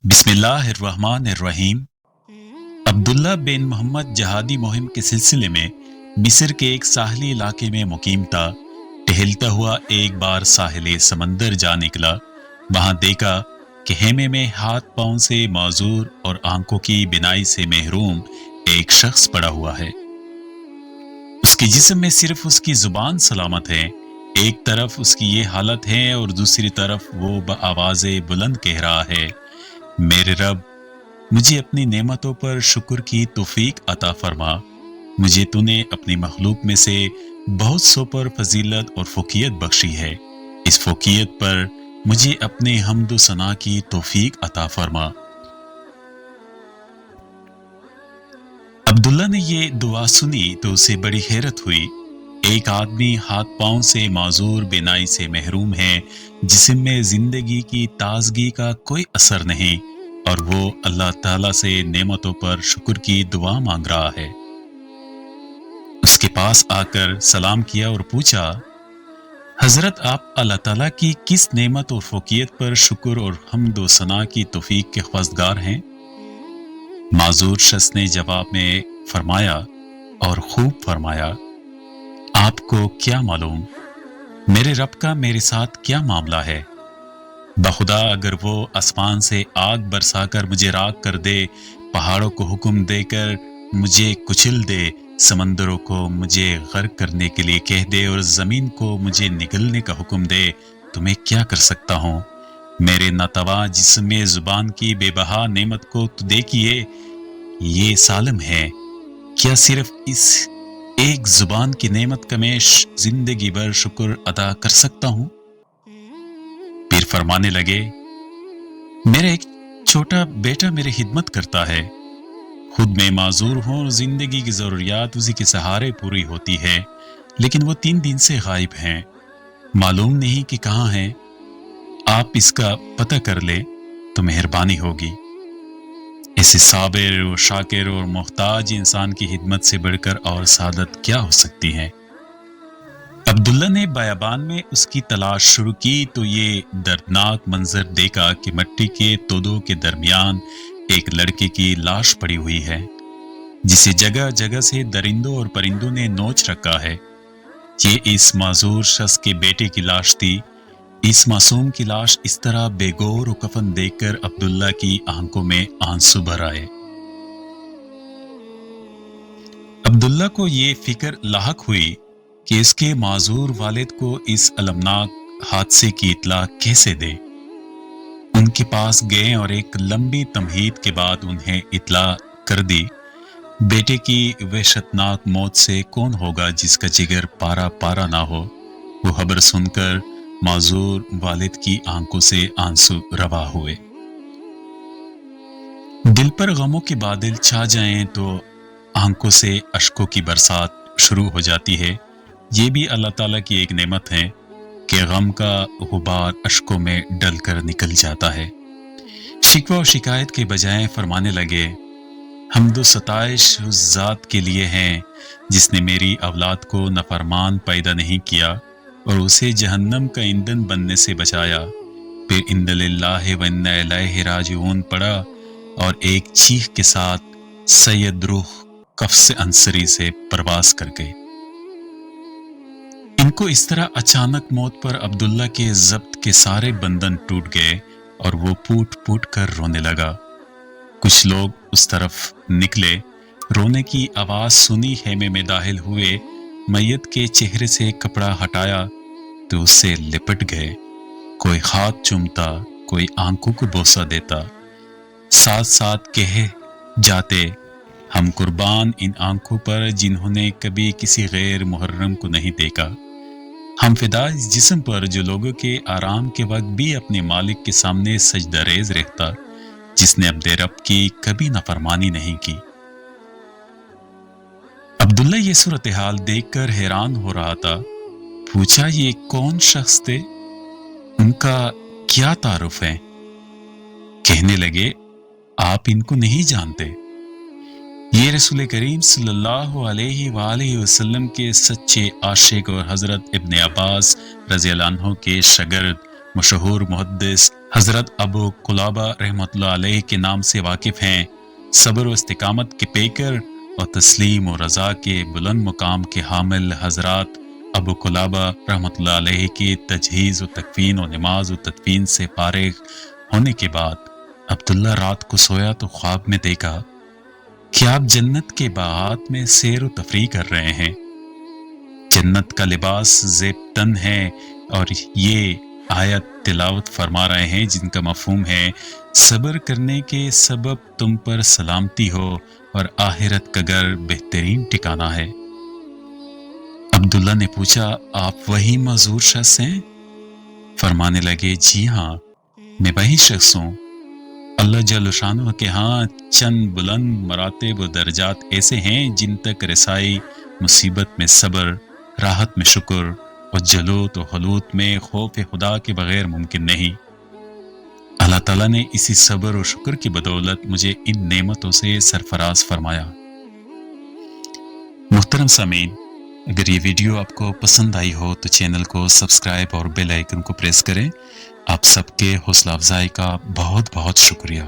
बिस्मिल्लाह अर्रहमान अर्रहीम। अब्दुल्ला बिन मोहम्मद जहादी मुहिम के सिलसिले में मिस्र के एक साहली इलाके में मुकीम था। टहलता हुआ एक बार साहिल समंदर जा निकला। वहां देखा कि हेमे में हाथ पांव से माजूर और आंखों की बिनाई से महरूम एक शख्स पड़ा हुआ है। उसके जिस्म में सिर्फ उसकी जुबान सलामत है। एक तरफ उसकी ये हालत है और दूसरी तरफ वो बआवाज़े बुलंद कह रहा है, मेरे रब, मुझे अपनी नेमतों पर शुक्र की तौफीक अता फरमा। मुझे तूने अपनी मखलूक में से बहुत सौ पर फजीलत और फ़ोकियत बख्शी है। इस फ़ोकियत पर मुझे अपने हम्द सना की तौफीक अता फरमा। अब्दुल्ला ने ये दुआ सुनी तो उसे बड़ी हैरत हुई। एक आदमी हाथ पांव से माजूर, बिनाई से महरूम है, जिस्म में जिंदगी की ताजगी का कोई असर नहीं, और वो अल्लाह ताला से नेमतों पर शुक्र की दुआ मांग रहा है। उसके पास आकर सलाम किया और पूछा, हजरत, आप अल्लाह ताला की किस नेमत और फ़ोकियत पर शुक्र और हम्द व सना की तौफीक के ख्वास्तगार हैं? माजूर शख्स ने जवाब में फरमाया, और खूब फरमाया, आपको क्या मालूम मेरे रब का मेरे साथ क्या मामला है। बखुदा अगर वो आसमान से आग बरसाकर मुझे राख कर दे, पहाड़ों को हुक्म देकर मुझे कुचल दे, समंदरों को मुझे गर्क करने के लिए कह दे और ज़मीन को मुझे निगलने का हुक्म दे, तो मैं क्या कर सकता हूँ। मेरे नातवा जिस्म में ज़ुबान की बेबहा नेमत को तो देखिए, ये सालम है। क्या सिर्फ इस एक जुबान की नेमत का मैं जिंदगी भर शुक्र अदा कर सकता हूँ। पीर फरमाने लगे, मेरा एक छोटा बेटा मेरी खिदमत करता है। खुद में माजूर हूँ और जिंदगी की जरूरियात उसी के सहारे पूरी होती है, लेकिन वो 3 दिन से गायब हैं। मालूम नहीं कि कहाँ हैं। आप इसका पता कर ले तो मेहरबानी होगी। ऐसे साबिर और शाकिर और मोहताज इंसान की खिदमत से बढ़कर और सादत क्या हो सकती है। अब्दुल्ला ने बयाबान में उसकी तलाश शुरू की तो ये दर्दनाक मंजर देखा कि मिट्टी के तोदों के दरमियान एक लड़के की लाश पड़ी हुई है, जिसे जगह जगह से दरिंदों और परिंदों ने नोच रखा है। ये इस माजूर शख्स के बेटे की लाश थी। इस मासूम की लाश इस तरह बेगौर और कफन देखकर अब्दुल्ला की आंखों में आंसू भर आए। अब्दुल्ला को ये फिक्र लाहक हुई कि इसके माजूर वालिद को इस अलमनाक हादसे की इत्ला कैसे दे। उनके पास गए और एक लंबी तमहीद के बाद उन्हें इत्ला कर दी। बेटे की वहशतनाक मौत से कौन होगा जिसका जिगर पारा पारा ना हो। वो खबर सुनकर माजूर वालिद की आंखों से आंसू रवा हुए। दिल पर गमों के बादल छा जाएं तो आंखों से अश्कों की बरसात शुरू हो जाती है। ये भी अल्लाह ताला की एक नेमत है कि गम का गुबार अश्कों में डलकर निकल जाता है। शिकवा और शिकायत के बजाय फरमाने लगे, हम्दो सताइश उस जात के लिए हैं जिसने मेरी औलाद को नाफरमान पैदा नहीं किया और उसे जहन्नम का ईंधन बनने से बचाया। फिर इन्ना लिल्लाहि व इन्ना इलैहि राजिऊन पढ़ा और एक चीख के साथ सैयद रूह कफ्स अंसरी से परवास कर गए। इनको इस तरह अचानक मौत पर अब्दुल्ला के जब्त के सारे बंधन टूट गए और वो फूट फूट कर रोने लगा। कुछ लोग उस तरफ निकले, रोने की आवाज सुनी, हेमे में दाखिल हुए, मैयत के चेहरे से कपड़ा हटाया तो उससे लिपट गए। कोई हाथ चूमता, कोई आंखों को बोसा देता, साथ साथ कहे जाते, हम कुर्बान इन आंखों पर जिन्होंने कभी किसी गैर मुहर्रम को नहीं देखा। हम फिदा इस जिस्म पर जो लोगों के आराम के वक्त भी अपने मालिक के सामने सजदा रेज रहता, जिसने अपने रब की कभी नाफरमानी नहीं की। अब्दुल्ला ये सूरत हाल देखकर हैरान हो रहा था। पूछा, ये कौन शख्स थे, उनका क्या तारुफ है। कहने लगे, आप इनको नहीं जानते। ये रसूल करीम सल्लल्लाहु अलैहि वसल्लम के सच्चे आशिक और हजरत इब्न अब्बास रज़ियल्लाहु अन्हु के शागिर्द मशहूर मुहद्दिस हज़रत अबू कुलाबा रहमतुल्लाह अलैह के नाम से वाकिफ़ हैं। सब्र व इस्तिकामत के पेकर और तस्लीम और रज़ा के बुलंद मुकाम के हामिल हज़रत अबू कुलाबा रहमतुल्लाह अलैह की तजहीज़ व तकफ़ीन और नमाज व तदफ़ीन से फारिग होने के बाद अब्दुल्ला रात को सोया तो ख्वाब में देखा कि आप जन्नत के बागात में सैर व तफरीह कर रहे हैं। जन्नत का लिबास ज़ेब तन है और ये आयत तिलावत फरमा रहे हैं जिनका मफहूम है सब्र करने के सबब तुम पर सलामती हो और आखिरत का घर बेहतरीन ठिकाना है। अब्दुल्ला ने पूछा, आप वही मज़ूर शख्स हैं? फरमाने लगे, जी हाँ, मैं वही शख्स हूँ। अल्लाह जल्ल शानो के हाँ चंद बुलंद मरातब व दर्जात ऐसे हैं जिन तक रसाई मुसीबत में सब्र, राहत में शुक्र और जलूत व खलूत में खौफ खुदा के बगैर मुमकिन नहीं। अल्लाह ताला ने इसी सब्र और शुक्र की बदौलत मुझे इन नेमतों से सरफराज फरमाया। मुहतरम सामीन, अगर ये वीडियो आपको पसंद आई हो तो चैनल को सब्सक्राइब और बेल आइकन को प्रेस करें। आप सबके हौसला अफजाई का बहुत बहुत शुक्रिया।